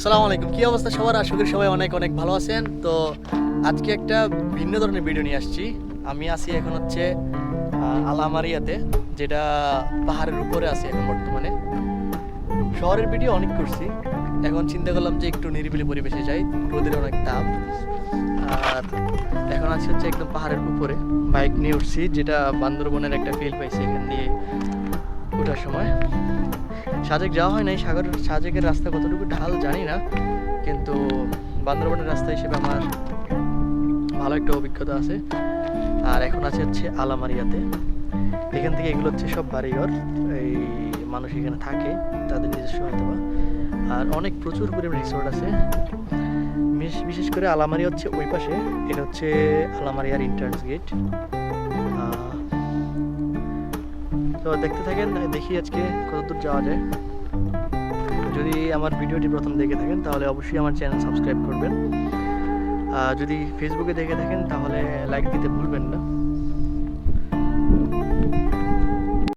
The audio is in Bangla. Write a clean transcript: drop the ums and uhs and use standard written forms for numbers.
আসসালামু আলাইকুম, কি অবস্থা সবার? আশা করি সবাই অনেক অনেক ভালো আছেন। তো আজকে একটা ভিন্ন ধরনের ভিডিও নিয়ে আসছি। আমি আছি এখন হচ্ছে আলামারিয়াতে, যেটা পাহাড়ের উপরে আছে এখন বর্তমানে। শহরের ভিডিও অনেক করছি, এখন চিন্তা করলাম যে একটু নিরিবিলি পরিবেশে যাই, রোদের অনেক তাপ। আর এখন আছি হচ্ছে একদম পাহাড়ের উপরে, বাইক নিয়ে উঠছি, যেটা বান্দরবনের একটা ফিল পাইছি এখান দিয়ে ওঠার সময়। সাজেক যাওয়া হয় নাই, সাজেকের রাস্তা কতটুকু ঢাল জানি না, কিন্তু বান্দরবনের রাস্তা হিসেবে আমার ভালো একটা অভিজ্ঞতা আছে। আর এখন আছে হচ্ছে আলামারিয়াতে। এখান থেকে এগুলো হচ্ছে সব বাড়িঘর, এই মানুষ এখানে থাকে, তাদের নিজস্ব হয়তো বা। আর অনেক প্রচুর পরিমাণে রিসোর্ট আছে, বিশেষ করে আলামারিয়া হচ্ছে ওই পাশে। এটা হচ্ছে আলামারিয়ার এন্ট্রান্স গেট। তো দেখতে থাকেন, দেখি আজকে কতদূর যাওয়া যায়। যদি আমার ভিডিওটি প্রথম দেখে থাকেন তাহলে অবশ্যই আমার চ্যানেল সাবস্ক্রাইব করবেন। যদি ফেসবুকে দেখে থাকেন তাহলে লাইক দিতে ভুলবেন না।